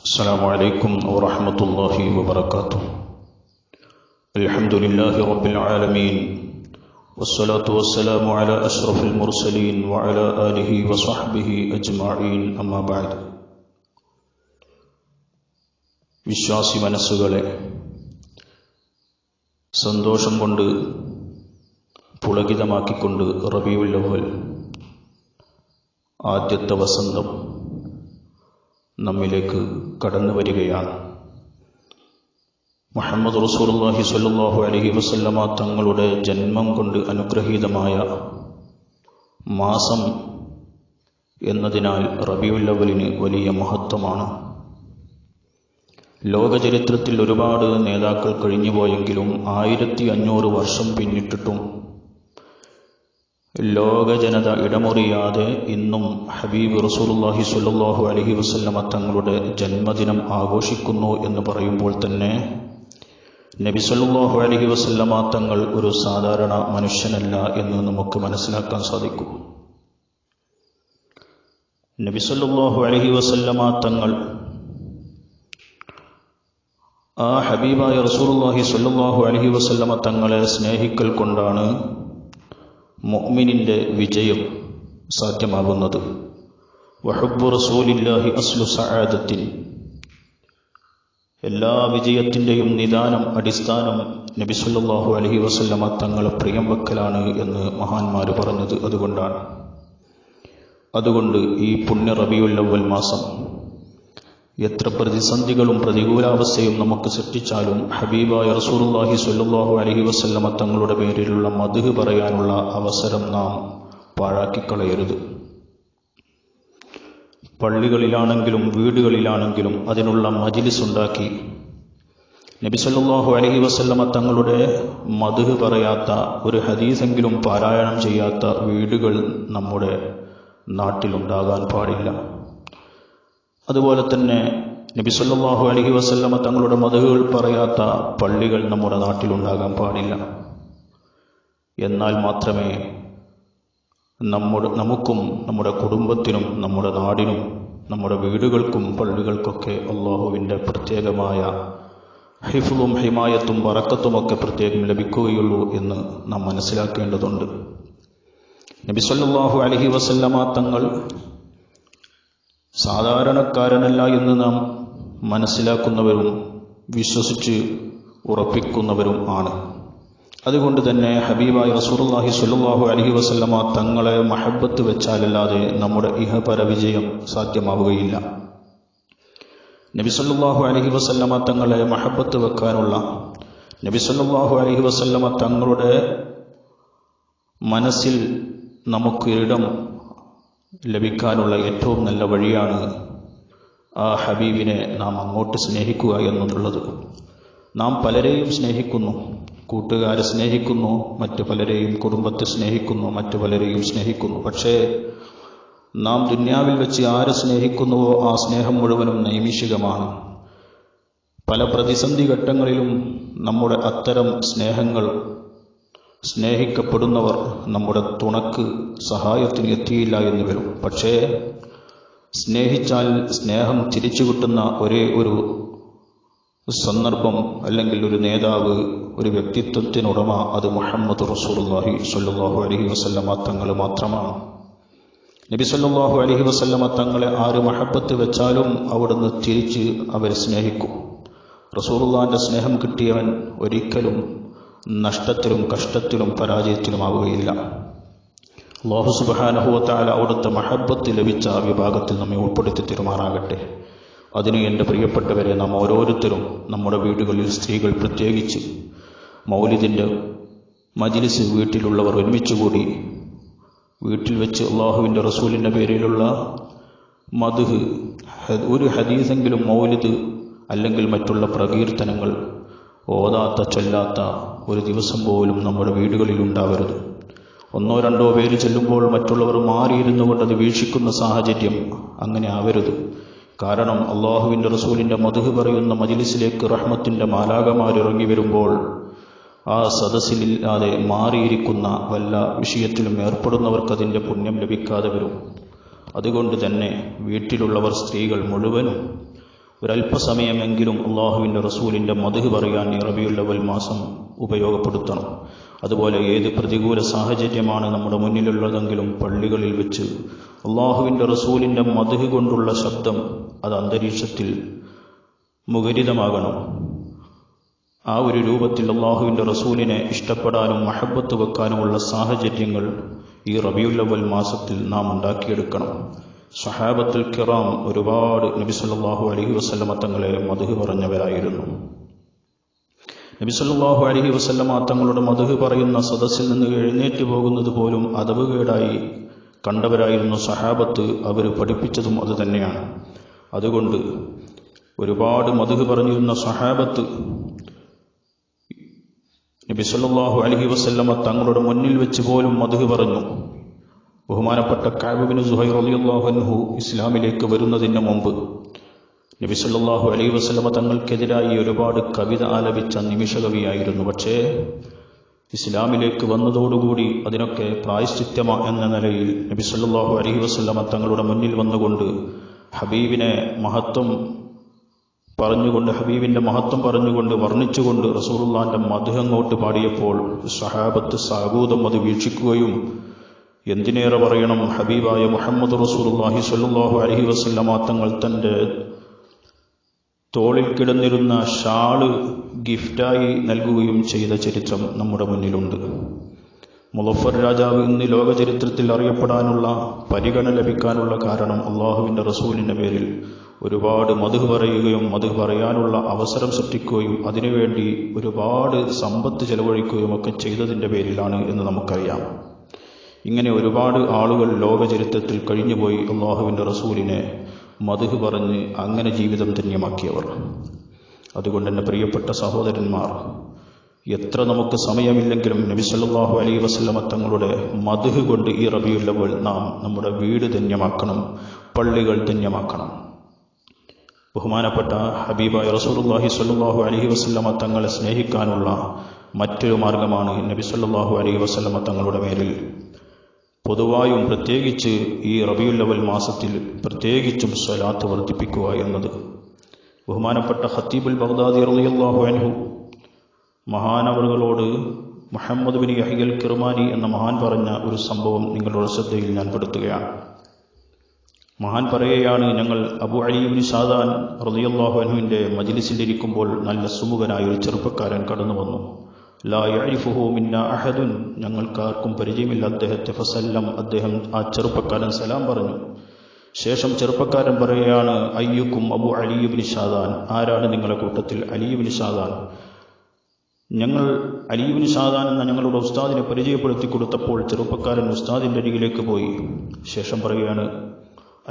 السلام عليكم ورحمة الله وبركاته. الحمد لله رب العالمين والصلاة والسلام على أشرف المرسلين وعلى آله وصحبه أجمعين أما بعد. വിശ്വാസി മനസ്സുകളെ സന്തോഷം കൊണ്ട് പുളകിതമാക്കിക്കൊണ്ട് റബീഉൽ അവ്വൽ ആദ്യത്തെ വസന്തം നമ്മിലേക്ക് കടന്നു വരികയാണ്. മുഹമ്മദ് റസൂലുള്ളാഹി സ്വല്ലല്ലാഹു അലൈഹി വസല്ലമ തങ്ങളുടെ ജന്മം കൊണ്ട് അനുഗ്രഹീതമായ മാസം എന്നതിനാൽ റബീഉൽ അവ്വലിന് വലിയ മഹത്വമാണ്. ലോകചരിത്രത്തിൽ ഒരുപാട് നേതാക്കൾ കഴിഞ്ഞുപോയെങ്കിലും 1500 വർഷം പിന്നിട്ടിട്ടും ലോക ജനത ഇടമുറിയാതെ ഇന്നും ഹബീബ് റസൂലുള്ളാഹി സ്വല്ലല്ലാഹു അലൈഹി വസല്ലമ തങ്ങളുടെ ജന്മദിനം ആഘോഷിക്കുന്നു എന്ന് പറയുമ്പോൾ തന്നെ നബി സല്ലല്ലാഹു അലൈഹി വസല്ലമ തങ്ങൾ ഒരു സാധാരണ മനുഷ്യനല്ല എന്ന് നമുക്ക് മനസ്സിലാക്കാൻ സാധിക്കും. നബി സല്ലല്ലാഹു അലൈഹി വസല്ലമ തങ്ങൾ ആ ഹബീബായ റസൂലുള്ളാഹി സ്വല്ലല്ലാഹു അലൈഹി വസല്ലമ തങ്ങളെ സ്നേഹിക്കൽ കൊണ്ടാണ് മുഅ്മിനിന്റെ വിജയം സാധ്യമാകുന്നത്. വഹുബ്ബു റസൂലില്ലാഹി അസ്ലു സഅദത്തിൻ, എല്ലാ വിജയത്തിൻ്റെയും നിദാനം, അടിസ്ഥാനം നബി സല്ലല്ലാഹു അലൈഹി വസല്ലമ തങ്ങളെ പ്രിയം വെക്കലാണ് എന്ന് മഹാന്മാർ പറഞ്ഞത് അതുകൊണ്ട് ഈ പുണ്യ റബീഉൽ അവ്വൽ മാസം എത്ര പ്രതിസന്ധികളും പ്രതികൂലാവസ്ഥയും നമുക്ക് സൃഷ്ടിച്ചാലും ഹബീബായ റസൂലുള്ളാഹി സ്വല്ലല്ലാഹു അലൈഹി വസല്ലമ തങ്ങളുടെ പേരിലുള്ള മദ്ഹ് പറയാനുള്ള അവസരം നാം പാഴാക്കിക്കളയരുത്. പള്ളികളിലാണെങ്കിലും വീടുകളിലാണെങ്കിലും അതിനുള്ള മജ്ലിസ് ഉണ്ടാക്കി നബി സല്ലല്ലാഹു അലൈഹി വസല്ലമ തങ്ങളുടെ മദ്ഹ് പറയാത്ത, ഒരു ഹദീസെങ്കിലും പാരായണം ചെയ്യാത്ത വീടുകൾ നമ്മുടെ നാട്ടിലുണ്ടാകാൻ പാടില്ല. അതുപോലെ തന്നെ നബി സല്ലല്ലാഹു അലൈഹി വസല്ലമ തങ്ങളുടെ മദ്ഹുകൾ പറയാത്ത പള്ളികൾ നമ്മുടെ നാട്ടിലുണ്ടാകാൻ പാടില്ല. എന്നാൽ മാത്രമേ നമുക്കും നമ്മുടെ കുടുംബത്തിനും നമ്മുടെ നാടിനും നമ്മുടെ വീടുകൾക്കും പള്ളികൾക്കൊക്കെ അല്ലാഹുവിൻ്റെ പ്രത്യേകമായ ഹിഫ്ളും ഹിമായത്തും ബറക്കത്തുമൊക്കെ പ്രത്യേകം ലഭിക്കുകയുള്ളൂ എന്ന് നാം മനസ്സിലാക്കേണ്ടതുണ്ട്. നബി സല്ലല്ലാഹു അലൈഹി വസല്ലമ തങ്ങൾ സാധാരണക്കാരനല്ല എന്ന് നാം മനസ്സിലാക്കുന്നവരും വിശ്വസിച്ച് ഉറപ്പിക്കുന്നവരും ആണ്. അതുകൊണ്ട് തന്നെ ഹബീബായ റസൂലുള്ളാഹി സ്വല്ലല്ലാഹു അലൈഹി വസല്ലമ തങ്ങളെ മഹബ്ബത്ത് വെച്ചാലല്ലാതെ നമ്മുടെ ഇഹപര വിജയം സാധ്യമാവുകയില്ല. നബി സല്ലല്ലാഹു അലൈഹി വസല്ലമ തങ്ങളെ മഹബ്ബത്ത് വെക്കാനുള്ള, നബി സല്ലല്ലാഹു അലൈഹി വസല്ലമ തങ്ങളുടെ മനസ്സിൽ നമുക്ക് ഇടം ലഭിക്കാനുള്ള ഏറ്റവും നല്ല വഴിയാണ് ആ ഹബീബിനെ നാം അങ്ങോട്ട് സ്നേഹിക്കുക എന്നുള്ളത്. നാം പലരെയും സ്നേഹിക്കുന്നു, കൂട്ടുകാരെ സ്നേഹിക്കുന്നു, മറ്റു പലരെയും, കുടുംബത്തെ സ്നേഹിക്കുന്നു, മറ്റു പലരെയും സ്നേഹിക്കുന്നു. പക്ഷേ നാം ദുന്യാവിൽ വെച്ച് ആരെ സ്നേഹിക്കുന്നുവോ ആ സ്നേഹം മുഴുവനും നൈമിഷികമാണ്. പല പ്രതിസന്ധി ഘട്ടങ്ങളിലും നമ്മുടെ അത്തരം സ്നേഹങ്ങൾ, സ്നേഹിക്കപ്പെടുന്നവർ നമ്മുടെ തുണക്ക് സഹായത്തിന് എത്തിയില്ല എന്ന് വരും. പക്ഷേ സ്നേഹിച്ചാൽ സ്നേഹം തിരിച്ചു കിട്ടുന്ന ഒരേ ഒരു സന്ദർഭം അല്ലെങ്കിൽ ഒരു നേതാവ്, ഒരു വ്യക്തിത്വത്തിനുടമ, അത് മുഹമ്മദ് റസൂലുള്ളാഹി സ്വല്ലല്ലാഹു അലൈഹി വസല്ലമ തങ്ങൾ മാത്രമാണ്. നബി സല്ലല്ലാഹു അലൈഹി വസല്ലമ തങ്ങളെ ആര് മഹബ്ബത്ത് വെച്ചാലും അവിടുന്ന് തിരിച്ച് അവരെ സ്നേഹിക്കും. റസൂലുള്ളാഹിന്റെ സ്നേഹം കിട്ടിയവൻ ഒരിക്കലും നഷ്ടത്തിലും കഷ്ടത്തിലും പരാജയത്തിലുമാവുകയില്ല. അല്ലാഹു സുബ്ഹാനഹു വ തആല അവിടുത്തെ മഹബ്ബത്ത് ലഭിച്ച വിഭാഗത്തിൽ നമ്മെ ഉൾപ്പെടുത്തി തീരുമാറാകട്ടെ. അതിന് എൻ്റെ പ്രിയപ്പെട്ടവരെ, നാം ഓരോരുത്തരും നമ്മുടെ വീടുകളിൽ, സ്ത്രീകൾ പ്രത്യേകിച്ച്, മൗലിദിൻ്റെ മജ്ലിസ് വീട്ടിലുള്ളവർ ഒരുമിച്ചുകൂടി വീട്ടിൽ വെച്ച് അല്ലാഹുവിൻ്റെ റസൂലിൻ്റെ പേരിലുള്ള മദ്ഹ്, ഒരു ഹദീസെങ്കിലും മൗലിദ് അല്ലെങ്കിൽ മറ്റുള്ള പ്രകീർത്തനങ്ങൾ ഓതാത്ത, ചൊല്ലാത്ത ഒരു ദിവസം പോലും നമ്മുടെ വീടുകളിൽ ഉണ്ടാവരുത്. 1-2 പേര് ചെല്ലുമ്പോൾ മറ്റുള്ളവർ മാറിയിരുന്നു കൊണ്ട് അത് വീക്ഷിക്കുന്ന സാഹചര്യം അങ്ങനെ ആവരുത്. കാരണം അല്ലാഹുവിൻ്റെ റസൂലിൻ്റെ മദ്ഹ് പറയുന്ന മജ്ലിസിലേക്ക് റഹ്മത്തിൻ്റെ മാലാഖമാർ ഇറങ്ങി വരുമ്പോൾ ആ സദസ്സിലില്ലാതെ മാറിയിരിക്കുന്ന വല്ല വിഷയത്തിലും ഏർപ്പെടുന്നവർക്ക് അതിൻ്റെ പുണ്യം ലഭിക്കാതെ വരും. അതുകൊണ്ട് തന്നെ വീട്ടിലുള്ളവർ, സ്ത്രീകൾ മുഴുവനും ഒരല്പസമയമെങ്കിലും അള്ളാഹുവിൻ്റെ റസൂലിൻ്റെ മദ്ഹ് പറയാൻ ഈ റബീഉൽ അവ്വൽ മാസം ഉപയോഗപ്പെടുത്തണം. അതുപോലെ ഏത് പ്രതികൂല സാഹചര്യമാണ് നമ്മുടെ മുന്നിലുള്ളതെങ്കിലും പള്ളികളിൽ വെച്ച് അള്ളാഹുവിൻ്റെ റസൂലിൻ്റെ മദ്ഹ് കൊണ്ടുള്ള ശബ്ദം അത് അന്തരീക്ഷത്തിൽ മുഖരിതമാകണം. ആ ഒരു രൂപത്തിൽ അള്ളാഹുവിൻ്റെ റസൂലിനെ ഇഷ്ടപ്പെടാനും മഹബത്ത് വെക്കാനുമുള്ള സാഹചര്യങ്ങൾ ഈ റബീഉൽ അവ്വൽ മാസത്തിൽ നാം ഉണ്ടാക്കിയെടുക്കണം. സ്വഹാബത്തുൽ കിറാം ഒരുപാട് നബി സല്ലല്ലാഹു അലൈഹി വസല്ലമ തങ്ങളെ മദ്ഹ് പറഞ്ഞവരായിരുന്നു. നബി സല്ലല്ലാഹു അലൈഹി വസല്ലമ തങ്ങളുടെ മദ്ഹ് പറയുന്ന സദസ്സിൽ നിന്ന് എഴുന്നേറ്റ് പോകുന്നത് പോലും അദബുകേടായി കണ്ടവരായിരുന്നു സ്വഹാബത്ത്. അവർ പഠിപ്പിച്ചതും അതുതന്നെയാണ്. അതുകൊണ്ട് ഒരുപാട് മദ്ഹ് പറഞ്ഞിരുന്ന സ്വഹാബത്ത് നബി സല്ലല്ലാഹു അലൈഹി വസല്ലമ തങ്ങളുടെ മുന്നിൽ വെച്ച് പോലും മദ്ഹ് പറഞ്ഞു. ബഹുമാനപ്പെട്ട കഅബ് ബിൻ സുഹൈർ റളിയല്ലാഹു അൻഹു ഇസ്ലാമിലേക്ക് വരുന്നതിന് മുമ്പ് നബി സല്ലല്ലാഹു അലൈഹി വസല്ലമ തങ്ങൾക്കെതിരായി ഒരുപാട് കവിത ആലപിച്ച നിമിഷകവിയായിരുന്നു. പക്ഷേ ഇസ്ലാമിലേക്ക് വന്നതോടുകൂടി അതിനൊക്കെ പ്രായശ്ചിത്യം എന്ന നിലയിൽ നബി സല്ലല്ലാഹു അലൈഹി വസല്ലമ തങ്ങളുടെ മുന്നിൽ വന്നുകൊണ്ട് ഹബീബിന്റെ മഹത്വം പറഞ്ഞുകൊണ്ട് വർണ്ണിച്ചുകൊണ്ട് റസൂലുള്ളാഹിന്റെ മദ്ഹ് അങ്ങോട്ട് പാടിയപ്പോൾ സ്വഹാബത്ത് സാഗൂതം അത് വീക്ഷിക്കുകയും, എന്തിനേറെ പറയണം, ഹബീബായ മുഹമ്മദ് റസൂലുള്ളാഹി സ്വല്ലല്ലാഹു അലൈഹി വസല്ലമ തങ്ങൾ തൻ്റെ തോളിൽ കിടന്നിരുന്ന ഷാള് ഗിഫ്റ്റായി നൽകുകയും ചെയ്ത ചരിത്രം നമ്മുടെ മുന്നിലുണ്ട്. മുളഫർ രാജാവ് ഇന്ന് ലോക ചരിത്രത്തിൽ അറിയപ്പെടാനുള്ള പരിഗണന ലഭിക്കാനുള്ള കാരണം അള്ളാഹുവിൻ്റെ റസൂലിൻ്റെ പേരിൽ ഒരുപാട് മദ്ഹ് പറയുകയും മദ്ഹ് പറയാനുള്ള അവസരം സൃഷ്ടിക്കുകയും അതിനുവേണ്ടി ഒരുപാട് സമ്പത്ത് ചെലവഴിക്കുകയും ഒക്കെ ചെയ്തതിൻ്റെ പേരിലാണ് എന്ന് നമുക്കറിയാം. ഇങ്ങനെ ഒരുപാട് ആളുകൾ ലോക ചരിത്രത്തിൽ കഴിഞ്ഞുപോയി അള്ളാഹുവിൻ്റെ റസൂലിനെ മദ്ഹ് പറഞ്ഞ് അങ്ങനെ ജീവിതം ധന്യമാക്കിയവർ. അതുകൊണ്ട് തന്നെ പ്രിയപ്പെട്ട സഹോദരന്മാർ, എത്ര നമുക്ക് സമയമില്ലെങ്കിലും നബി സല്ലല്ലാഹു അലൈഹി വസല്ലമ തങ്ങളുടെ മദ്ഹ് കൊണ്ട് ഈ റബീഉൽ അവ്വൽ നാം നമ്മുടെ വീട് ധന്യമാക്കണം, പള്ളികൾ ധന്യമാക്കണം. ബഹുമാനപ്പെട്ട ഹബീബായ റസൂലുള്ളാഹി സ്വല്ലല്ലാഹു അലൈഹി വസല്ലമ തങ്ങളെ സ്നേഹിക്കാനുള്ള മറ്റൊരു മാർഗമാണ് നബി സല്ലല്ലാഹു അലൈഹി വസല്ലമ തങ്ങളുടെ മേലിൽ പൊതുവായും പ്രത്യേകിച്ച് ഈ റബീഉൽ അവ്വൽ മാസത്തിൽ പ്രത്യേകിച്ചും സ്വലാത്ത് വർദ്ധിപ്പിക്കുക എന്നത്. ബഹുമാനപ്പെട്ട ഖത്തീബുൽ ബഗ്ദാദി റളിയല്ലാഹു അൻഹു മഹാനവറുകളോട് മുഹമ്മദ് ബിൻ യഹ്യൽ കിർമാനി എന്ന മഹാൻ പറഞ്ഞ ഒരു സംഭവം നിങ്ങളുടെ ശ്രദ്ധയിൽ ഞാൻ പെടുത്തുകയാണ്. മഹാൻ പറയുകയാണ്, ഞങ്ങൾ അബു അലി ഇബ്നു സാദാൻ റളിയല്ലാഹു അൻഹുവിൻ്റെ മജ്ലിസിലിരിക്കുമ്പോൾ നല്ല സുമുഖനായ ഒരു ചെറുപ്പക്കാരൻ കടന്നു വന്നു. ലാ യഅരിഫുഹു മിന്നാ അഹദുൻ, ഞങ്ങൾക്കാർക്കും പരിചയമില്ല അദ്ദേഹത്തെ. ഫസല്ലം, അദ്ദേഹം ആ ചെറുപ്പക്കാരൻ സലാം പറഞ്ഞു. ശേഷം ചെറുപ്പക്കാരൻ പറയുകയാണ്, അയ്യുക്കും അബു അലി ഇബ്നു സാദാൻ, ആരാണ് നിങ്ങളുടെ കൂട്ടത്തിൽ അലി ഇബ്നു സാദാൻ? ഞങ്ങൾ അലി ഇബ്നു സാദാൻ എന്ന ഞങ്ങളുടെ ഉസ്താദിനെ പരിചയപ്പെടുത്തി കൊടുത്തപ്പോൾ ചെറുപ്പക്കാരൻ ഉസ്താദിൻ്റെ അരികിലേക്ക് പോയി. ശേഷം പറയുകയാണ്,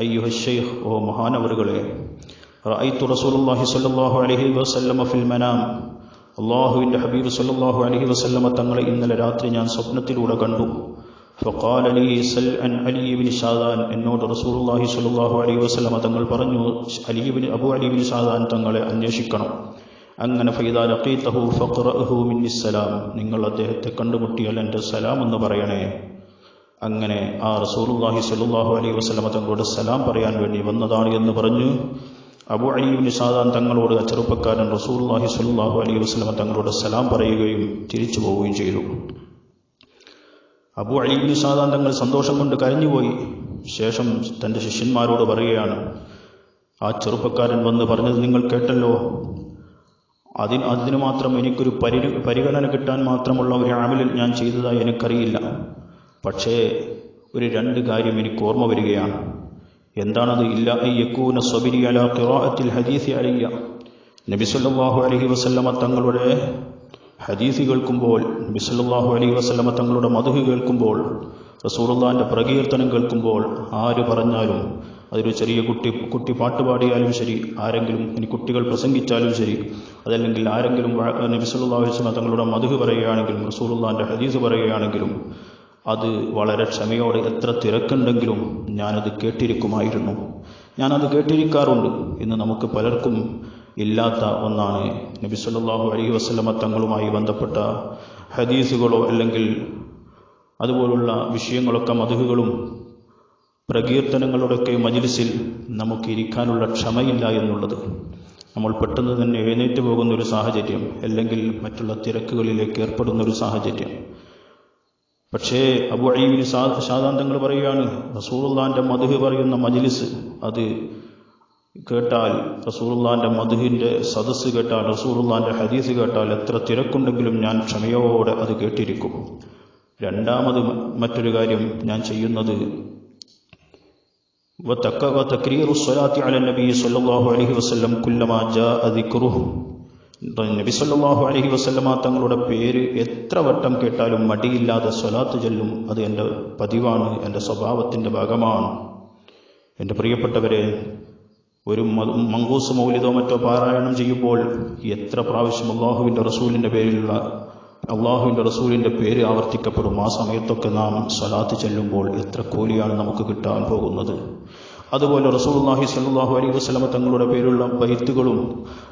അയ്യുഹ ശൈഖ്, ഓ മഹാനവറുകളെ, റഅയ്തു റസൂലുള്ളാഹി സ്വല്ലല്ലാഹു അലൈഹി വസല്ലമ ഫിൽ മനാം, അള്ളാഹുവിൻ്റെ ഹബീബ് സ്വല്ലല്ലാഹു അലൈഹി വസല്ലമ തങ്ങളെ ഇന്നലെ രാത്രി ഞാൻ സ്വപ്നത്തിലൂടെ കണ്ടു. ഫഖാല ലീ സൽ അൻ അലി ഇബ്നു സാദാൻ, എന്നോട് റസൂലുള്ളാഹി സ്വല്ലല്ലാഹു അലൈഹി വസല്ലമ തങ്ങൾ പറഞ്ഞു, അബു അലി ഇബ്നു സാദാൻ തങ്ങളെ അന്വേഷിക്കണം. അങ്ങനെ ഫൈദാ ലഖീതഹു ഫഖറഅഹു മിന്നി സലാം, നിങ്ങൾ അദ്ദേഹത്തെ കണ്ടുമുട്ടിയാൽ എൻ്റെ സലാം എന്ന് പറയണേ. അങ്ങനെ ആ റസൂലുള്ളാഹി സ്വല്ലല്ലാഹു അലൈഹി വസല്ലമ തങ്ങളോട് സലാം പറയാൻ വേണ്ടി വന്നതാണ് എന്ന് പറഞ്ഞു അബു അലി ഇബ്നു സാദാൻ തങ്ങളോട് ആ ചെറുപ്പക്കാരൻ റസൂലുള്ളാഹി സ്വല്ലല്ലാഹു അലൈഹി വസല്ലമ തങ്ങളോട് സലാം പറയുകയും തിരിച്ചു പോവുകയും ചെയ്തു. അബു അലി ഇബ്നു സാദാൻ തങ്ങൾ സന്തോഷം കൊണ്ട് കരഞ്ഞുപോയി. ശേഷം തൻ്റെ ശിഷ്യന്മാരോട് പറയുകയാണ്, ആ ചെറുപ്പക്കാരൻ വന്ന് പറഞ്ഞത് നിങ്ങൾ കേട്ടല്ലോ, അതിന് മാത്രം എനിക്കൊരു പരിഗണന കിട്ടാൻ മാത്രമുള്ള ഒരു അമലിൽ ഞാൻ ചെയ്തതായി എനിക്കറിയില്ല. പക്ഷേ ഒരു രണ്ട് കാര്യം എനിക്ക് ഓർമ്മ വരികയാണ്. എന്താണത്? ഇല്ല അയ്യക്കൂന സ്വബിരി അലാ ഖിറാഅത്തിൽ ഹദീസ് അലയ്യ, നബി സല്ലല്ലാഹു അലൈഹി വസല്ലമ തങ്ങളുടെ ഹദീസ് കേൾക്കുമ്പോൾ, നബി സല്ലല്ലാഹു അലൈഹി വസല്ലമ തങ്ങളുടെ മദ്ഹ് കേൾക്കുമ്പോൾ, റസൂലുള്ളാഹിന്റെ പ്രകീർത്തനം കേൾക്കുമ്പോൾ ആര് പറഞ്ഞാലും, അതൊരു ചെറിയ കുട്ടി പാട്ടുപാടിയാലും ശരി, ആരെങ്കിലും ഇനി കുട്ടികൾ പ്രസംഗിച്ചാലും ശരി, അതല്ലെങ്കിൽ ആരെങ്കിലും നബി സല്ലല്ലാഹു അലൈഹി വസല്ലമ തങ്ങളുടെ മദ്ഹ് പറയുകയാണെങ്കിലും റസൂലുള്ളാഹിന്റെ ഹദീസ് പറയുകയാണെങ്കിലും അത് വളരെ ക്ഷമയോടെ എത്ര തിരക്കുണ്ടെങ്കിലും ഞാനത് കേട്ടിരിക്കുമായിരുന്നു. ഞാനത് കേട്ടിരിക്കാറുണ്ട്. ഇന്ന് നമുക്ക് പലർക്കും ഇല്ലാത്ത ഒന്നാണ് നബി സല്ലല്ലാഹു അലൈഹി വസല്ലമ തങ്ങളുമായി ബന്ധപ്പെട്ട ഹദീസുകളോ അല്ലെങ്കിൽ അതുപോലുള്ള വിഷയങ്ങളൊക്കെ മദ്ഹുകളും പ്രകീർത്തനങ്ങളുടെയൊക്കെ മജ്ലിസിൽ നമുക്ക് ഇരിക്കാനുള്ള ക്ഷമയില്ല എന്നുള്ളത്. നമ്മൾ പെട്ടെന്ന് തന്നെ എഴുന്നേറ്റ് പോകുന്ന ഒരു സാഹചര്യം, അല്ലെങ്കിൽ മറ്റുള്ള തിരക്കുകളിലേക്ക് ഏർപ്പെടുന്ന ഒരു സാഹചര്യം. പക്ഷേ അബൂ അയ്യൂബ് ശാദാന്തങ്ങൾ പറയുകയാണ്, റസൂലുള്ളാഹിന്റെ മദ്ഹ് പറയുന്ന മജ്ലിസ് അത് കേട്ടാൽ, റസൂലുള്ളാഹിന്റെ മദ്ഹിന്റെ സദസ്സ് കേട്ടാൽ, റസൂലുള്ളാഹിന്റെ ഹദീസ് കേട്ടാൽ എത്ര തിരക്കുണ്ടെങ്കിലും ഞാൻ ക്ഷമയോടെ അത് കേട്ടിരിക്കും. രണ്ടാമത് മറ്റൊരു കാര്യം ഞാൻ ചെയ്യുന്നത് വതക്രീറു സ്വലാത്തി അല നബി സല്ലല്ലാഹു അലൈഹി വസല്ലം കുല്ലമാ ജാഅ ദിക്റുഹു. നബി സല്ലല്ലാഹു അലൈഹി വസല്ലമ തങ്ങളുടെ പേര് എത്ര വട്ടം കേട്ടാലും മടിയില്ലാതെ സ്വലാത്ത് ചൊല്ലും. അത് എൻ്റെ പതിവാണ്, എൻ്റെ സ്വഭാവത്തിൻ്റെ ഭാഗമാണ്. എൻ്റെ പ്രിയപ്പെട്ടവരെ, ഒരു മങ്കൂസ് മൗലിദോ മറ്റോ പാരായണം ചെയ്യുമ്പോൾ എത്ര പ്രാവശ്യം അള്ളാഹുവിൻ്റെ റസൂലിൻ്റെ പേര് ആവർത്തിക്കപ്പെടും. ആ സമയത്തൊക്കെ നാം സ്വലാത്ത് ചെല്ലുമ്പോൾ എത്ര കൂലിയാണ് നമുക്ക് കിട്ടാൻ പോകുന്നത്. അതുപോലെ റസൂലുള്ളാഹി സ്വല്ലല്ലാഹു അലൈഹി വസല്ലമ തങ്ങളുടെ പേരുള്ള ബൈത്തുകളും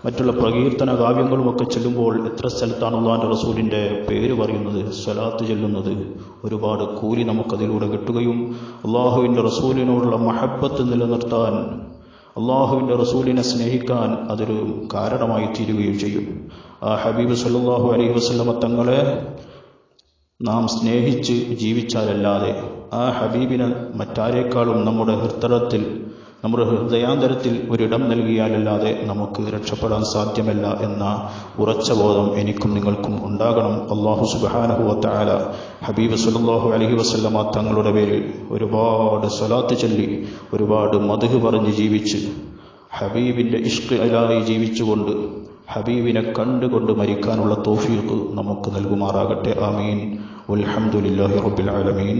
മറ്റുള്ള പ്രകീർത്തന കാവ്യങ്ങളും ഒക്കെ ചെല്ലുമ്പോൾ എത്ര സ്ഥലത്താണ് അള്ളാഹിൻ്റെ റസൂലിൻ്റെ പേര് പറയുന്നത്, സ്വലാത്ത് ചെല്ലുന്നത്. ഒരുപാട് കൂലി നമുക്കതിലൂടെ കിട്ടുകയും അള്ളാഹുവിൻ്റെ റസൂലിനോടുള്ള മഹബ്ബത്ത് നിലനിർത്താൻ, അള്ളാഹുവിൻ്റെ റസൂലിനെ സ്നേഹിക്കാൻ അതൊരു കാരണമായി തീരുകയും ചെയ്യും. ആ ഹബീബ് സല്ലല്ലാഹു അലൈഹി വസല്ലമ തങ്ങളെ നാം സ്നേഹിച്ച് ജീവിച്ചാലല്ലാതെ, ആ ഹബീബിന് മറ്റാരേക്കാളും നമ്മുടെ ഹൃദയാന്തരത്തിൽ ഒരിടം നൽകിയാലല്ലാതെ നമുക്ക് രക്ഷപ്പെടാൻ സാധ്യമല്ല എന്ന ഉറച്ച ബോധം എനിക്കും നിങ്ങൾക്കും ഉണ്ടാകണം. അല്ലാഹു സുബ്ഹാനഹു വ തആല ഹബീബ് സല്ലല്ലാഹു അലൈഹി വസല്ലമ തങ്ങളുടെ പേരിൽ ഒരുപാട് സ്വലാത്ത് ചൊല്ലി, ഒരുപാട് മദ്ഹ് പറഞ്ഞ് ജീവിച്ച്, ഹബീബിൻ്റെ ഇഷ്ഖ് അലായി ജീവിച്ചുകൊണ്ട്, ഹബീബിനെ കണ്ടുകൊണ്ട് മരിക്കാനുള്ള തൗഫീഖ് നമുക്ക് നൽകുമാറാകട്ടെ. ആമീൻ. വൽഹംദുലില്ലാഹി റബ്ബിൽ ആലമീൻ.